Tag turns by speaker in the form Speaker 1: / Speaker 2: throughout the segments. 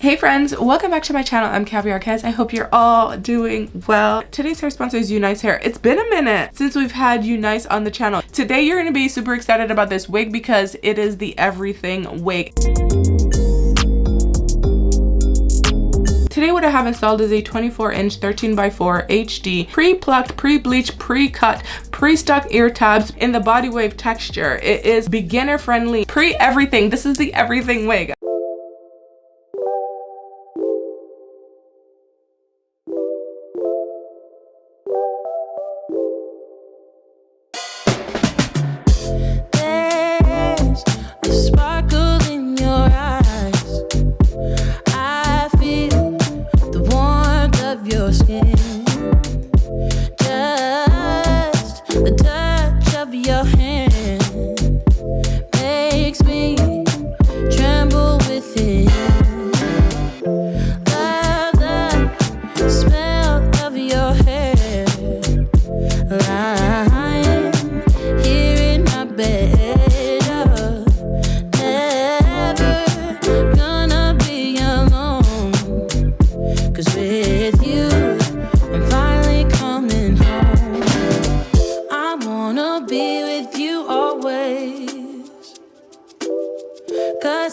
Speaker 1: Hey friends, welcome back to my channel. I'm Caviar Kes. I hope you're all doing well. Today's hair sponsor is Unice Hair. It's been a minute since we've had Unice on the channel. Today you're gonna be super excited about this wig because it is the everything wig. Today what I have installed is a 24-inch 13x4 HD pre-plucked, pre-bleached, pre-cut, pre-stuck ear tabs in the body wave texture. It is beginner friendly, pre-everything. This is the everything wig.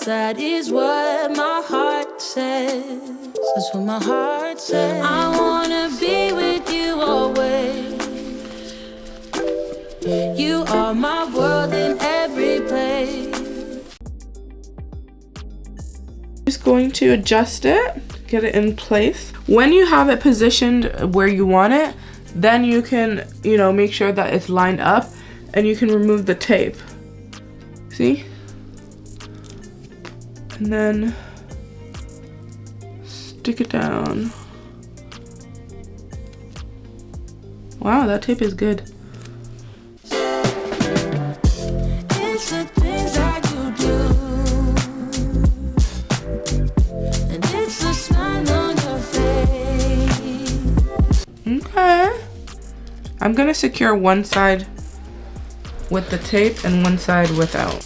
Speaker 2: That is what my heart says. That's what my heart says. I wanna be with you always. You are my world in every place.
Speaker 1: Just going to adjust it, get it in place. When you have it positioned where you want it, then you can, make sure that it's lined up and you can remove the tape. See? And then stick it down. Wow, that tape is good.
Speaker 2: It's the things that you do, and it's the smile on your face.
Speaker 1: Okay. I'm gonna secure one side with the tape and one side without.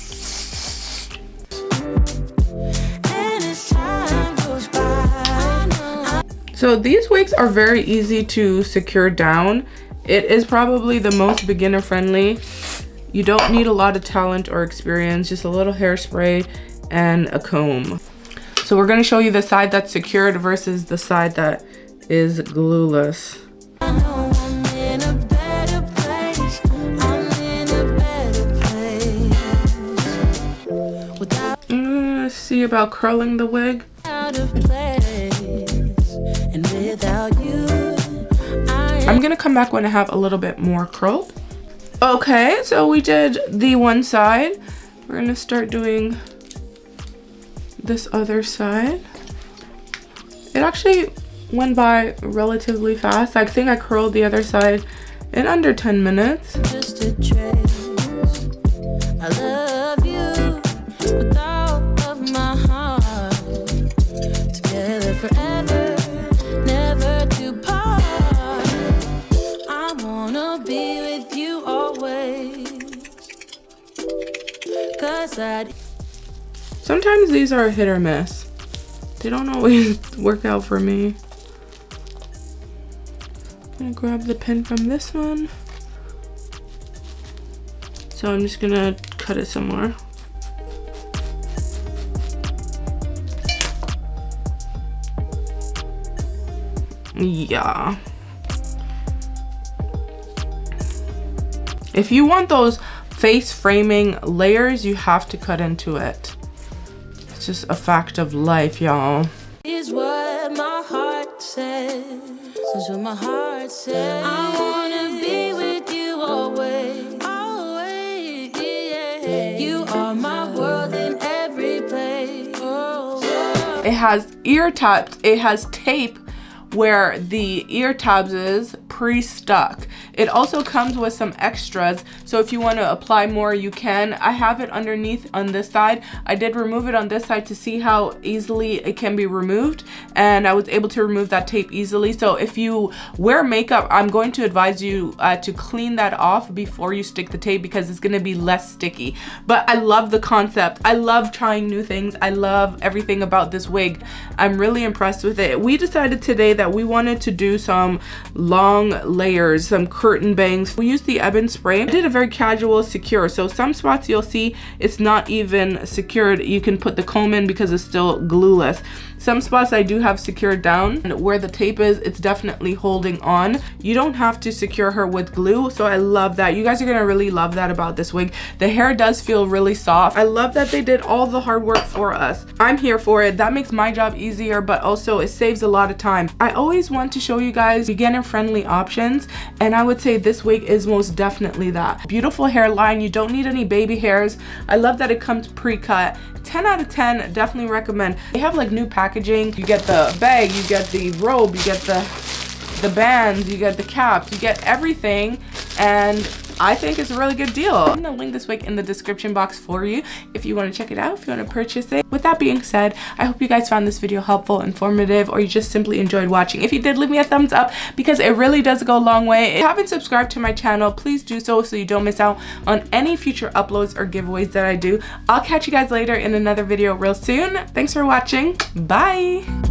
Speaker 1: So these wigs are very easy to secure down. It is probably the most beginner friendly. You don't need a lot of talent or experience, just a little hairspray and a comb. So we're gonna show you the side that's secured versus the side that is glueless. See about curling the wig. I'm gonna come back when I have a little bit more curl. Okay, so we did the one side. We're gonna start doing this other side. It actually went by relatively fast. I think I curled the other side in under 10 minutes.
Speaker 2: Just a trace. I love you with all of my heart. Together forever, never to part. I wanna be with you always. 'Cause
Speaker 1: sometimes these are a hit or miss. They don't always work out for me. I'm gonna grab the pin from this one. So I'm just gonna cut it somewhere. Yeah. If you want those face framing layers, you have to cut into it. It's just a fact of life, y'all.
Speaker 2: is what my heart says. That's what my heart says. I wanna be with you always. Always, yeah. You are my world in every place. Oh.
Speaker 1: It has ear tabs. It has tape where the ear tabs is pre-stuck. It also comes with some extras, so if you want to apply more, you can. I have it underneath on this side. I did remove it on this side to see how easily it can be removed, and I was able to remove that tape easily. So if you wear makeup, I'm going to advise you to clean that off before you stick the tape, because it's going to be less sticky. But I love the concept. I love trying new things. I love everything about this wig. I'm really impressed with it. We decided today that we wanted to do some long layers, some curtain bangs. We used the Ebin spray. I did a very casual secure, so some spots you'll see it's not even secured. You can put the comb in because it's still glueless. Some spots I do have secured down, and where the tape is, it's definitely holding on. You don't have to secure her with glue, so I love that. You guys are gonna really love that about this wig. The hair does feel really soft. I love that they did all the hard work for us. I'm here for it. That makes my job easier, but also it saves a lot of time. I always want to show you guys beginner-friendly options, and I would say this wig is most definitely that. Beautiful hairline. You don't need any baby hairs. I love that it comes pre-cut. 10 out of 10, definitely recommend. They have like new packaging. You get the bag, you get the robe, you get the bands, you get the caps, you get everything, and I think it's a really good deal. I'm gonna link this wig in the description box for you if you want to check it out, if you want to purchase it. With that being said, I hope you guys found this video helpful, informative, or you just simply enjoyed watching. If you did, leave me a thumbs up because it really does go a long way. If you haven't subscribed to my channel, please do so you don't miss out on any future uploads or giveaways that I do. I'll catch you guys later in another video real soon. Thanks for watching. Bye.